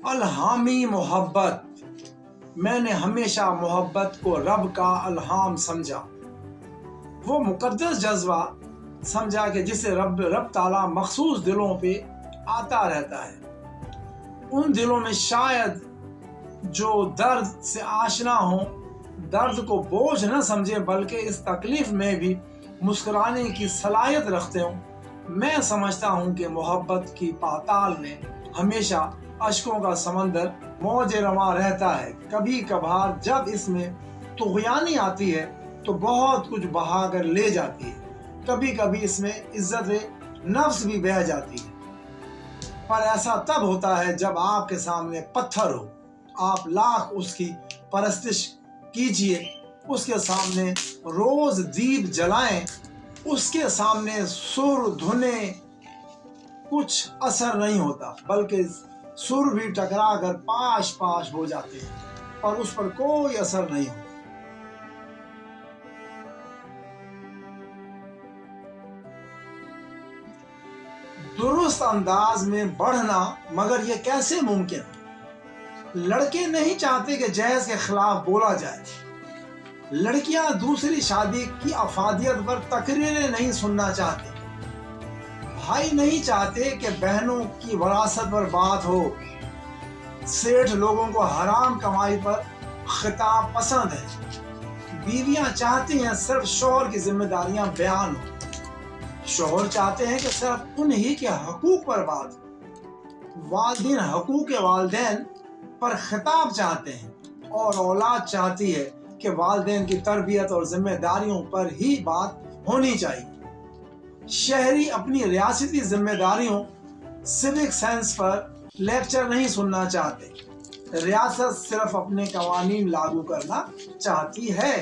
الہامی محبت، میں نے ہمیشہ محبت کو رب کا الہام سمجھا، وہ مقدس جذبہ سمجھا کہ جسے رب تعالیٰ مخصوص دلوں پہ آتا رہتا ہے، ان دلوں میں شاید جو درد سے آشنا ہوں، درد کو بوجھ نہ سمجھے بلکہ اس تکلیف میں بھی مسکرانے کی صلاحیت رکھتے ہوں۔ میں سمجھتا ہوں کہ محبت کی پاتال میں ہمیشہ اشکوں کا سمندر موج رواں رہتا ہے۔ کبھی کبھار جب اس میں طغیانی آتی ہے تو بہت کچھ بہا کر لے جاتی ہے، کبھی کبھی اس میں عزت نفس بھی بہہ جاتی ہے، پر ایسا تب ہوتا ہے جب آپ کے سامنے پتھر ہو، آپ لاکھ اس کی پرستش کیجئے، اس کے سامنے روز دیپ جلائیں، اس کے سامنے سر دھنے کچھ اثر نہیں ہوتا، بلکہ سر بھی ٹکرا کر پاش پاش ہو جاتے ہیں اور اس پر کوئی اثر نہیں ہوتا۔ درست انداز میں بڑھنا، مگر یہ کیسے ممکن ہے؟ لڑکے نہیں چاہتے کہ جہیز کے خلاف بولا جائے، لڑکیاں دوسری شادی کی افادیت پر تقریریں نہیں سننا چاہتے، بھائی نہیں چاہتے کہ بہنوں کی وراثت پر بات ہو، سیٹھ لوگوں کو حرام کمائی پر خطاب پسند ہے، بیویاں چاہتی ہیں صرف شوہر کی ذمہ داریاں بیان ہو، شوہر چاہتے ہیں کہ صرف انہی کے حقوق پر بات ہو، والدین حقوق والدین پر خطاب چاہتے ہیں، اور اولاد چاہتی ہے کہ والدین کی تربیت اور ذمہ داریوں پر ہی بات ہونی چاہیے۔ شہری اپنی ریاستی ذمہ داریوں، سیوک سینس پر لیکچر نہیں سننا چاہتے، ریاست صرف اپنے قوانین لاگو کرنا چاہتی ہے۔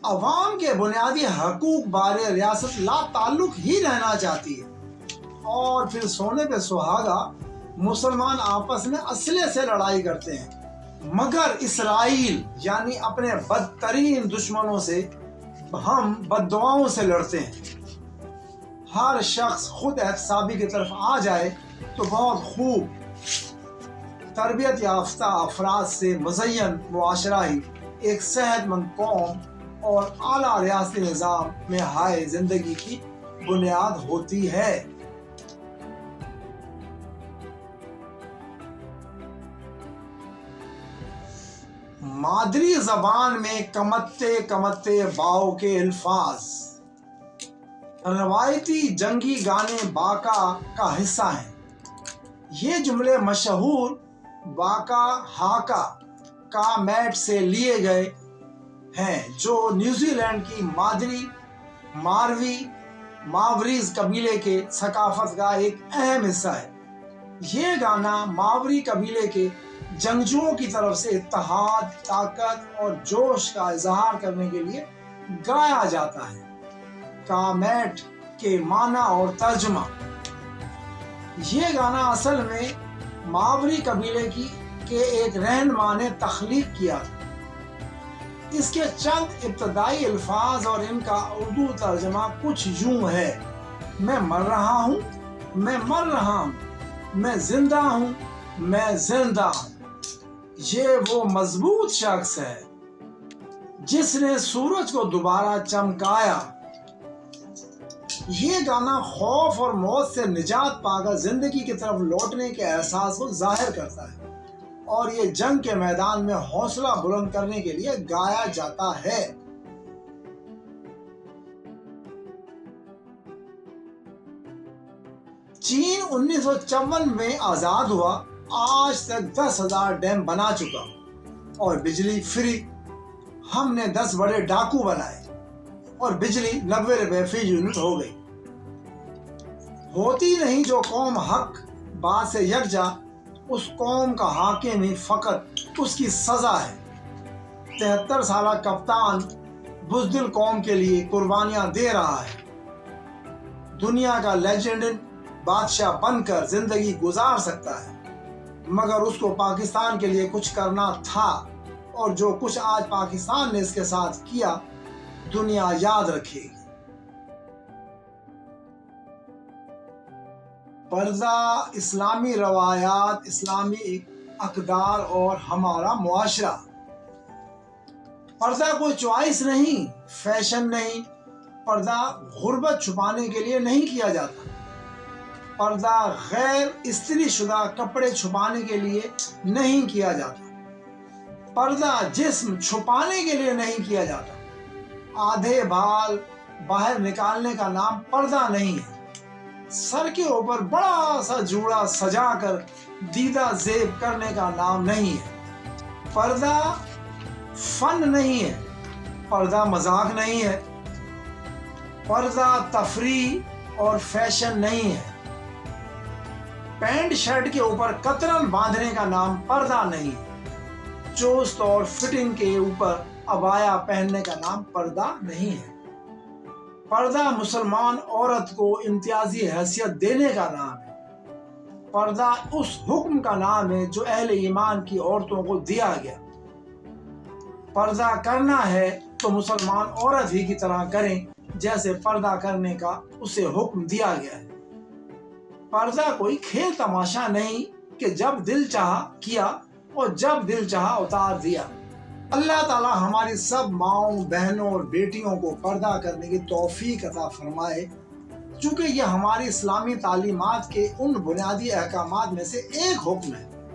عوام کے بنیادی حقوق بارے ریاست لا تعلق ہی رہنا چاہتی ہے، اور پھر سونے پہ سہاگا مسلمان آپس میں اسلحے سے لڑائی کرتے ہیں، مگر اسرائیل یعنی اپنے بدترین دشمنوں سے ہم بد دعاؤں سے لڑتے ہیں۔ ہر شخص خود احتسابی کی طرف آ جائے تو بہت خوب، تربیت یافتہ افراد سے مزین معاشرہ ہی ایک صحت مند قوم اور اعلیٰ ریاستی نظام میں ہائے زندگی کی بنیاد ہوتی ہے۔ مادری زبان میں کمتے کمتے باؤ کے الفاظ روایتی جنگی گانے باکا کا حصہ ہیں۔ یہ جملے مشہور باکا ہاکا کا میٹ سے لیے گئے ہیں، جو نیوزی لینڈ کی ماوریز قبیلے کے ثقافت کا ایک اہم حصہ ہے۔ یہ گانا ماوری قبیلے کے جنگجوؤں کی طرف سے اتحاد، طاقت اور جوش کا اظہار کرنے کے لیے گایا جاتا ہے۔ کامیٹ کے معنی اور ترجمہ: یہ گانا اصل میں ماوری قبیلے کے ایک رہنما نے تخلیق کیا تھا۔ اس کے چند ابتدائی الفاظ اور ان کا اردو ترجمہ کچھ یوں ہے: میں مر رہا ہوں، میں مر رہا ہوں، میں زندہ ہوں، میں زندہ ہوں۔ یہ وہ مضبوط شخص ہے جس نے سورج کو دوبارہ چمکایا۔ یہ گانا خوف اور موت سے نجات پا کر زندگی کی طرف لوٹنے کے احساس کو ظاہر کرتا ہے، اور یہ جنگ کے میدان میں حوصلہ بلند کرنے کے لیے گایا جاتا ہے۔ چین 1954 میں آزاد ہوا، آج تک 10,000 ڈیم بنا چکا اور بجلی فری۔ ہم نے 10 بڑے ڈاکو بنائے اور بجلی 90 روپے فی یونٹ ہو گئی۔ ہوتی نہیں جو قوم حق بات سے یکجا، اس قوم کا حاکم ہی فقط اس کی سزا ہے۔ 73 سالہ کپتان بزدل قوم کے لیے قربانیاں دے رہا ہے، دنیا کا لیجنڈ بادشاہ بن کر زندگی گزار سکتا ہے، مگر اس کو پاکستان کے لیے کچھ کرنا تھا، اور جو کچھ آج پاکستان نے اس کے ساتھ کیا دنیا یاد رکھے گی۔ پردہ، اسلامی روایات، اسلامی اقدار اور ہمارا معاشرہ۔ پردہ کوئی چوائس نہیں، فیشن نہیں۔ پردہ غربت چھپانے کے لیے نہیں کیا جاتا۔ پردہ غیر استری شدہ کپڑے چھپانے کے لیے نہیں کیا جاتا۔ پردہ جسم چھپانے کے لیے نہیں کیا جاتا۔ آدھے بال باہر نکالنے کا نام پردہ نہیں ہے۔ سر کے اوپر بڑا سا جوڑا سجا کر دیدہ زیب کرنے کا نام نہیں ہے۔ پردہ فن نہیں ہے۔ پردہ مذاق نہیں ہے۔ پردہ تفریح اور فیشن نہیں ہے۔ پینٹ شرٹ کے اوپر قطرن باندھنے کا نام پردہ نہیں ہے۔ چوست اور فٹنگ کے اوپر عبایا پہننے کا نام پردہ نہیں ہے۔ پردہ مسلمان عورت کو امتیازی حیثیت دینے کا نام ہے۔ پردہ اس حکم کا نام ہے جو اہل ایمان کی عورتوں کو دیا گیا۔ پردہ کرنا ہے تو مسلمان عورت ہی کی طرح کریں جیسے پردہ کرنے کا اسے حکم دیا گیا ہے۔ پردہ کوئی کھیل تماشا نہیں کہ جب دل چاہا کیا اور جب دل چاہا اتار دیا۔ اللہ تعالی ہماری سب ماؤں، بہنوں اور بیٹیوں کو پردہ کرنے کی توفیق عطا فرمائے، چونکہ یہ ہماری اسلامی تعلیمات کے ان بنیادی احکامات میں سے ایک حکم ہے،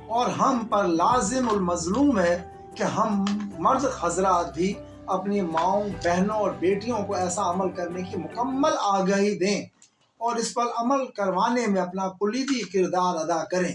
اور ہم پر لازم المظلوم ہے کہ ہم مرد حضرات بھی اپنی ماؤں، بہنوں اور بیٹیوں کو ایسا عمل کرنے کی مکمل آگاہی دیں اور اس پر عمل کروانے میں اپنا کلیدی کردار ادا کریں۔